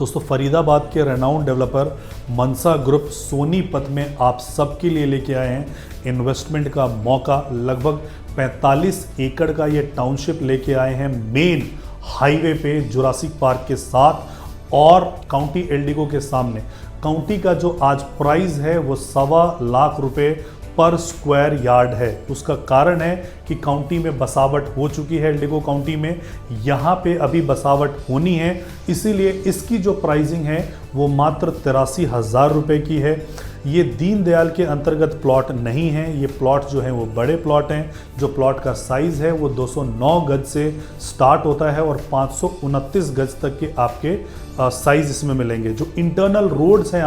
दोस्तों फरीदाबाद के renowned developer मनसा group Sonipat में आप सबके लिए लेके आए हैं इन्वेस्टमेंट का मौका। लगभग 45 एकड़ का ये टाउनशिप लेके आए हैं मेन हाईवे पे जुरासिक पार्क के साथ और काउंटी एल्डिगो के सामने। काउंटी का जो आज प्राइस है वो 1.25 लाख रुपए पर स्क्वायर यार्ड है। उसका कारण है कि काउंटी में बसावट हो चुकी है, एल्डिगो काउंटी में यहाँ पे अभी बसावट होनी है, इसीलिए इसकी जो प्राइसिंग है वो मात्र 83,000 रुपये की है। ये दीनदयाल के अंतर्गत प्लॉट नहीं है, ये प्लॉट जो है वो बड़े प्लॉट हैं। जो प्लॉट का साइज़ है वो 209 गज से स्टार्ट होता है और 529 गज तक के आपके साइज़ इसमें मिलेंगे। जो इंटरनल रोड्स हैं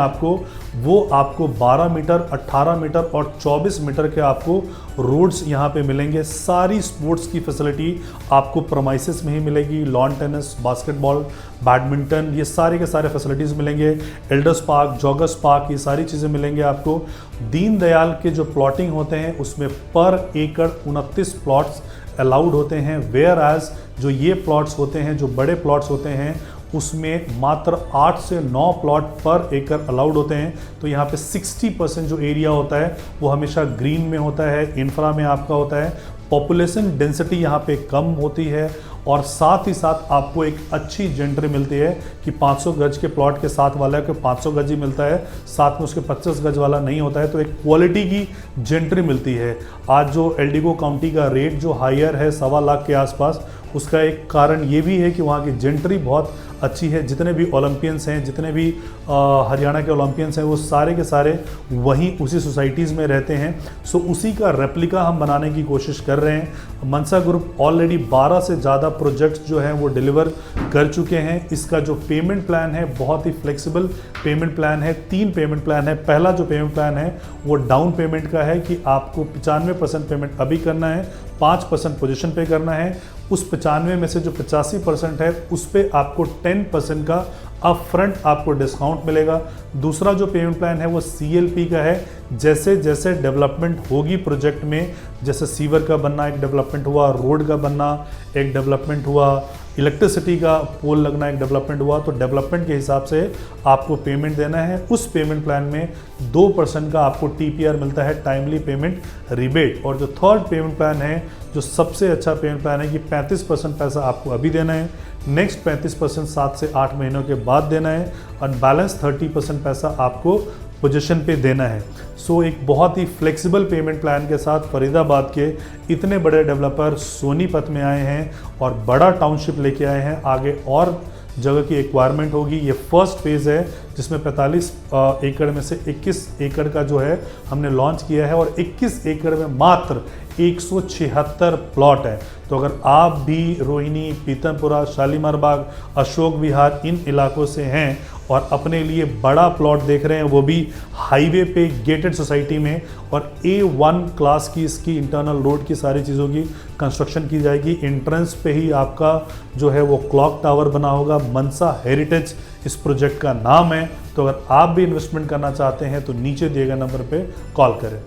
वो आपको 12 मीटर, 18 मीटर और 24 मीटर के आपको रोड्स यहाँ पे मिलेंगे। सारी स्पोर्ट्स की फैसिलिटी आपको प्रमाइसेस में ही मिलेगी। लॉन टेनिस, बास्केटबॉल, बैडमिंटन, ये सारे के सारे फैसिलिटीज़ मिलेंगे। एल्डर्स पार्क, जॉगर्स पार्क, ये सारी चीज़ें मिलेंगे आपको। दीनदयाल के जो प्लॉटिंग होते हैं उसमें पर एकड़ 29 प्लॉट्स अलाउड होते हैं, वेयर एज जो ये प्लॉट्स होते हैं, जो बड़े प्लॉट्स होते हैं, उसमें मात्र 8 से 9 प्लॉट पर एकड़ अलाउड होते हैं। तो यहाँ पे 60% जो एरिया होता है वो हमेशा ग्रीन में होता है, इंफ्रा में आपका होता है। पॉपुलेशन डेंसिटी यहाँ पे कम होती है और साथ ही साथ आपको एक अच्छी जेंट्री मिलती है कि 500 गज के प्लॉट के साथ वाला है कि 500 गज ही मिलता है, साथ में उसके 25 गज वाला नहीं होता है। तो एक क्वालिटी की जेंट्री मिलती है। आज जो एल्डिगो काउंटी का रेट जो हायर है 1.25 लाख के आसपास, उसका एक कारण ये भी है कि वहाँ की जेंट्री बहुत अच्छी है। जितने भी ओलंपियंस हैं, जितने भी हरियाणा के ओलंपियंस हैं, वो सारे के सारे वहीं उसी सोसाइटीज़ में रहते हैं। सो उसी का रेप्लिका हम बनाने की कोशिश कर रहे हैं। मनसा ग्रुप ऑलरेडी 12 से ज़्यादा प्रोजेक्ट्स जो हैं वो डिलीवर कर चुके हैं। इसका जो पेमेंट प्लान है बहुत ही फ्लेक्सिबल पेमेंट प्लान है। 3 पेमेंट प्लान है। पहला जो पेमेंट प्लान है वो डाउन पेमेंट का है कि आपको 95% पेमेंट अभी करना है, 5% पोजीशन पे करना है। उस 95 में से जो 85% है उस पे आपको 10% का अप फ्रंट आपको डिस्काउंट मिलेगा। दूसरा जो पेमेंट प्लान है वो CLP का है। जैसे जैसे डेवलपमेंट होगी प्रोजेक्ट में, जैसे सीवर का बनना एक डेवलपमेंट हुआ, रोड का बनना एक डेवलपमेंट हुआ, इलेक्ट्रिसिटी का पोल लगना एक डेवलपमेंट हुआ, तो डेवलपमेंट के हिसाब से आपको पेमेंट देना है। उस पेमेंट प्लान में 2% का आपको TPR मिलता है, टाइमली पेमेंट रिबेट। और जो थर्ड पेमेंट प्लान है, जो सबसे अच्छा पेमेंट प्लान है कि 35% पैसा आपको अभी देना है, नेक्स्ट 35% 7 से 8 महीनों के बाद देना है और बैलेंस 30% पैसा आपको पोजीशन पे देना है। सो एक बहुत ही फ्लेक्सिबल पेमेंट प्लान के साथ फरीदाबाद के इतने बड़े डेवलपर सोनीपत में आए हैं और बड़ा टाउनशिप लेके आए हैं। आगे और जगह की एक्वायरमेंट होगी। ये फर्स्ट फेज़ है जिसमें 45 एकड़ में से 21 एकड़ का जो है हमने लॉन्च किया है और 21 एकड़ में मात्र 176 प्लॉट है। तो अगर आप भी रोहिणी, पीतमपुरा, शालीमार बाग, अशोक विहार इन इलाकों से हैं और अपने लिए बड़ा प्लॉट देख रहे हैं, वो भी हाईवे पे गेटेड सोसाइटी में, और A1 क्लास की इसकी इंटरनल रोड की सारी चीज़ों की कंस्ट्रक्शन की जाएगी। एंट्रेंस पे ही आपका जो है वो क्लॉक टावर बना होगा। मनसा हेरिटेज इस प्रोजेक्ट का नाम है। तो अगर आप भी इन्वेस्टमेंट करना चाहते हैं तो नीचे दिए गए नंबर पे कॉल करें।